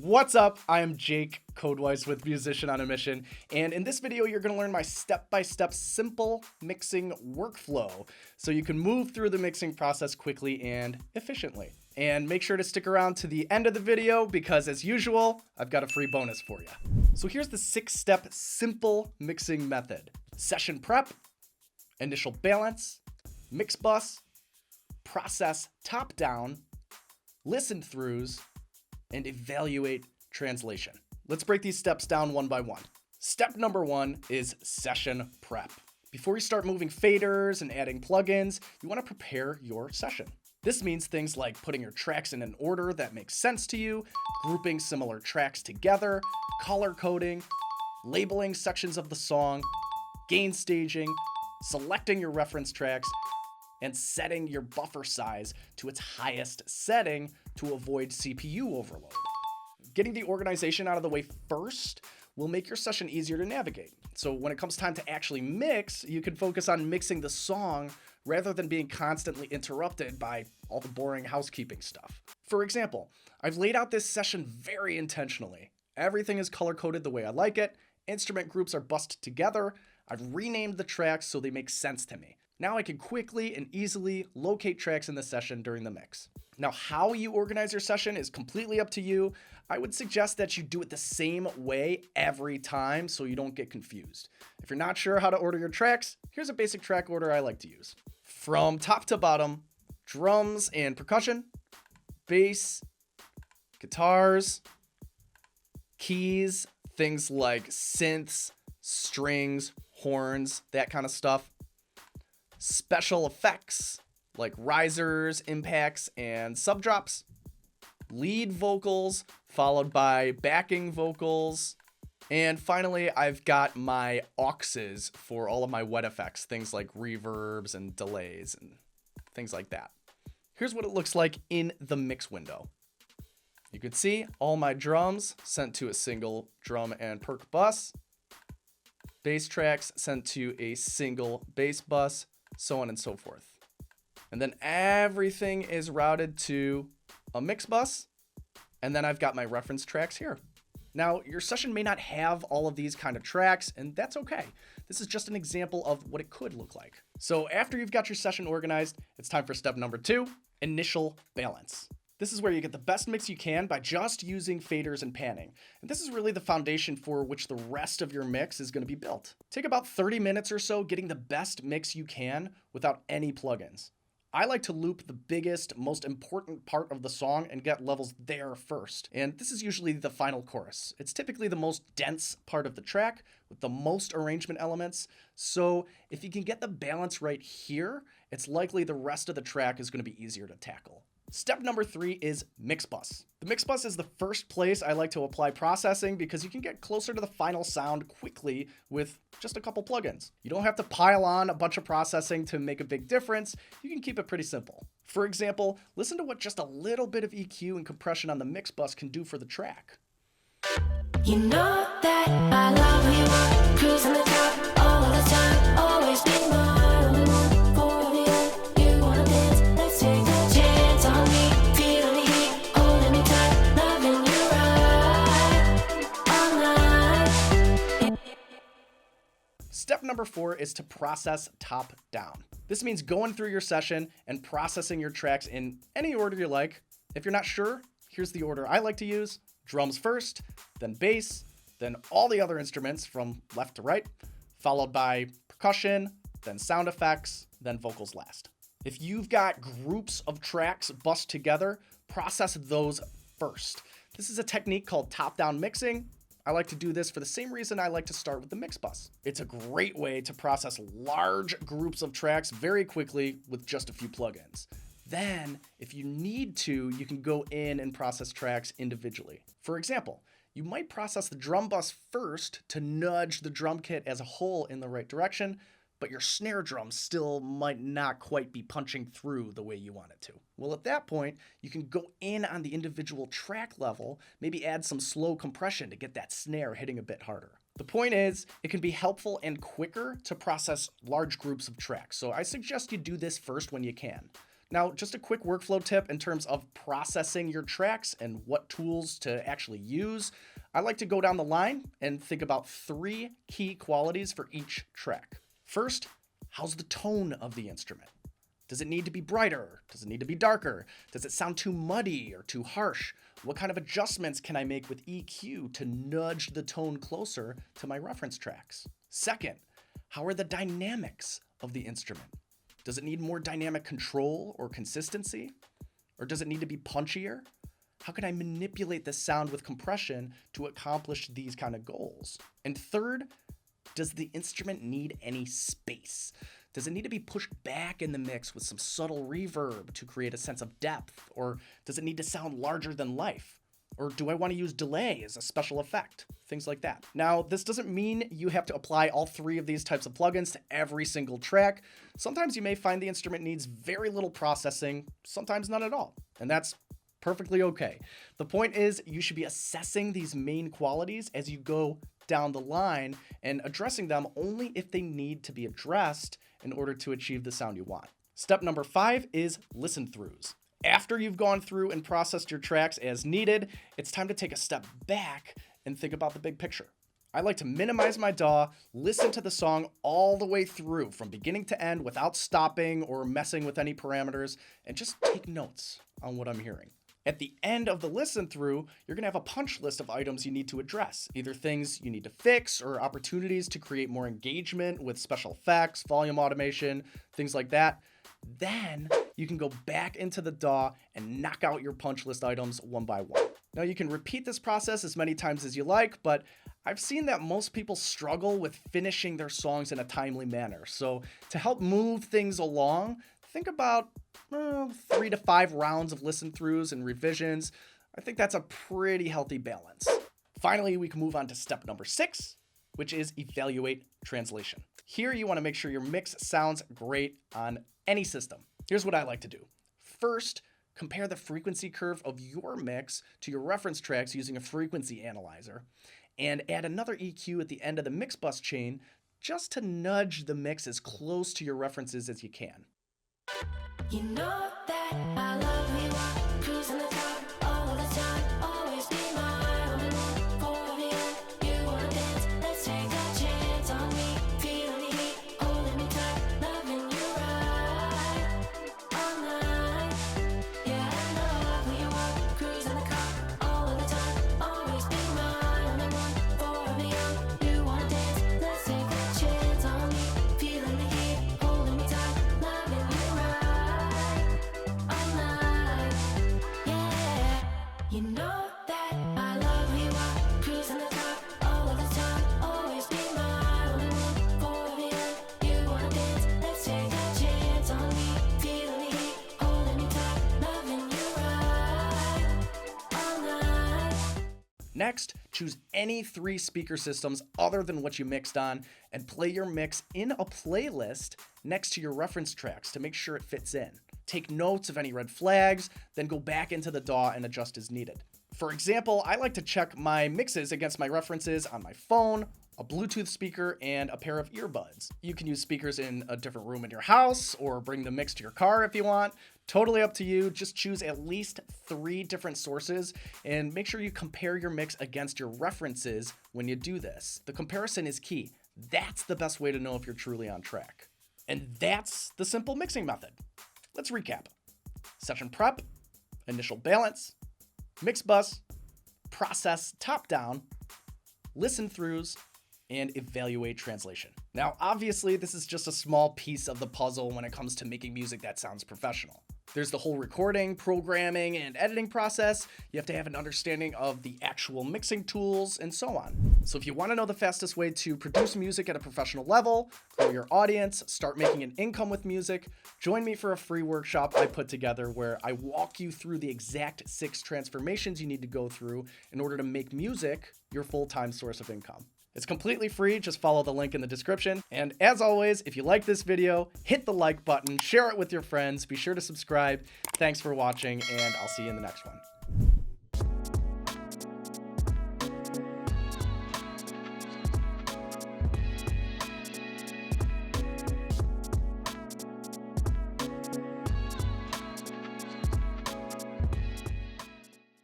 What's up? I am Jake Codewise with Musician on a Mission, and in this video you're going to learn my step-by-step simple mixing workflow so you can move through the mixing process quickly and efficiently. And make sure to stick around to the end of the video because, as usual, I've got a free bonus for you. So here's the 6-step simple mixing method: session prep, initial balance, mix bus, process top-down, listen throughs, and evaluate translation. Let's break these steps down one by one. Step number 1 is session prep. Before you start moving faders and adding plugins, you want to prepare your session. This means things like putting your tracks in an order that makes sense to you, grouping similar tracks together, color coding, labeling sections of the song, gain staging, selecting your reference tracks, and setting your buffer size to its highest setting to avoid CPU overload. Getting the organization out of the way first will make your session easier to navigate. So when it comes time to actually mix, you can focus on mixing the song rather than being constantly interrupted by all the boring housekeeping stuff. For example, I've laid out this session very intentionally. Everything is color-coded the way I like it, instrument groups are bussed together, I've renamed the tracks so they make sense to me. Now I can quickly and easily locate tracks in the session during the mix. Now, how you organize your session is completely up to you. I would suggest that you do it the same way every time so you don't get confused. If you're not sure how to order your tracks, here's a basic track order I like to use. From top to bottom: drums and percussion, bass, guitars, keys, things like synths, strings, horns, that kind of stuff. Special effects like risers, impacts, and subdrops. Lead vocals followed by backing vocals. And finally, I've got my auxes for all of my wet effects, things like reverbs and delays and things like that. Here's what it looks like in the mix window. You can see all my drums sent to a single drum and perc bus, bass tracks sent to a single bass bus, so on and so forth. And then everything is routed to a mix bus, and then I've got my reference tracks here. Now, your session may not have all of these kind of tracks, and that's okay. This is just an example of what it could look like. So after you've got your session organized, it's time for step number 2, initial balance. This is where you get the best mix you can by just using faders and panning. And this is really the foundation for which the rest of your mix is going to be built. Take about 30 minutes or so getting the best mix you can without any plugins. I like to loop the biggest, most important part of the song and get levels there first. And this is usually the final chorus. It's typically the most dense part of the track with the most arrangement elements. So if you can get the balance right here, it's likely the rest of the track is going to be easier to tackle. Step number 3 is mix bus. The mix bus is the first place I like to apply processing because you can get closer to the final sound quickly with just a couple plugins. You don't have to pile on a bunch of processing to make a big difference. You can keep it pretty simple. For example, listen to what just a little bit of EQ and compression on the mix bus can do for the track. You know that I love you, cruising the top all of the time, always be mine. Step number 4 is to process top down. This means going through your session and processing your tracks in any order you like. If you're not sure, here's the order I like to use: drums first, then bass, then all the other instruments from left to right, followed by percussion, then sound effects, then vocals last. If you've got groups of tracks bussed together, process those first. This is a technique called top-down mixing. I like to do this for the same reason I like to start with the mix bus. It's a great way to process large groups of tracks very quickly with just a few plugins. Then, if you need to, you can go in and process tracks individually. For example, you might process the drum bus first to nudge the drum kit as a whole in the right direction, but your snare drum still might not quite be punching through the way you want it to. Well, at that point, you can go in on the individual track level, maybe add some slow compression to get that snare hitting a bit harder. The point is, it can be helpful and quicker to process large groups of tracks, so I suggest you do this first when you can. Now, just a quick workflow tip in terms of processing your tracks and what tools to actually use. I like to go down the line and think about 3 key qualities for each track. First, how's the tone of the instrument? Does it need to be brighter? Does it need to be darker? Does it sound too muddy or too harsh? What kind of adjustments can I make with EQ to nudge the tone closer to my reference tracks? Second, how are the dynamics of the instrument? Does it need more dynamic control or consistency? Or does it need to be punchier? How can I manipulate the sound with compression to accomplish these kind of goals? And third, does the instrument need any space? Does it need to be pushed back in the mix with some subtle reverb to create a sense of depth? Or does it need to sound larger than life? Or do I want to use delay as a special effect? Things like that. Now, this doesn't mean you have to apply all 3 of these types of plugins to every single track. Sometimes you may find the instrument needs very little processing, sometimes none at all. And that's perfectly okay. The point is, you should be assessing these main qualities as you go down the line and addressing them only if they need to be addressed in order to achieve the sound you want. Step number 5 is listen throughs. After you've gone through and processed your tracks as needed, it's time to take a step back and think about the big picture. I like to minimize my DAW, listen to the song all the way through from beginning to end without stopping or messing with any parameters, and just take notes on what I'm hearing. At the end of the listen through, you're going to have a punch list of items you need to address, either things you need to fix or opportunities to create more engagement with special effects, volume automation, things like that. Then you can go back into the DAW and knock out your punch list items one by one. Now you can repeat this process as many times as you like, but I've seen that most people struggle with finishing their songs in a timely manner. So to help move things along, think about 3 to 5 rounds of listen throughs and revisions. I think that's a pretty healthy balance. Finally, we can move on to step number 6, which is evaluate translation. Here you want to make sure your mix sounds great on any system. Here's what I like to do. First, compare the frequency curve of your mix to your reference tracks using a frequency analyzer, and add another EQ at the end of the mix bus chain just to nudge the mix as close to your references as you can. You know that I love you. I'm cruising the top all the time. Always be my only one for the end. You wanna dance? Let's take a chance on me. Feeling the heat, holding me tight, loving you right all night. Yeah, I know who you are. Cruising the car all the time. Always be my only one for the end. You wanna dance? Let's take a chance on me. Feeling the heat, holding me tight, loving you right all night. Yeah, you know that I love you. I'm cruising the top all of the time. Always be my only one for the end. You wanna dance? Let's take a chance on me. Feeling the heat, holding me tight, loving you right all night. Next, choose any 3 speaker systems other than what you mixed on and play your mix in a playlist next to your reference tracks to make sure it fits in. Take notes of any red flags, then go back into the DAW and adjust as needed. For example, I like to check my mixes against my references on my phone, a Bluetooth speaker, and a pair of earbuds. You can use speakers in a different room in your house or bring the mix to your car if you want. Totally up to you. Just choose at least 3 different sources and make sure you compare your mix against your references when you do this. The comparison is key. That's the best way to know if you're truly on track. And that's the simple mixing method. Let's recap. Session prep, initial balance, mix bus, process top down, listen throughs, and evaluate translation. Now, obviously, this is just a small piece of the puzzle when it comes to making music that sounds professional. There's the whole recording, programming, and editing process. You have to have an understanding of the actual mixing tools and so on. So if you want to know the fastest way to produce music at a professional level, grow your audience, start making an income with music, join me for a free workshop I put together where I walk you through the exact 6 transformations you need to go through in order to make music your full-time source of income. It's completely free, just follow the link in the description. And as always, if you like this video, hit the like button, share it with your friends, be sure to subscribe. Thanks for watching, and I'll see you in the next one.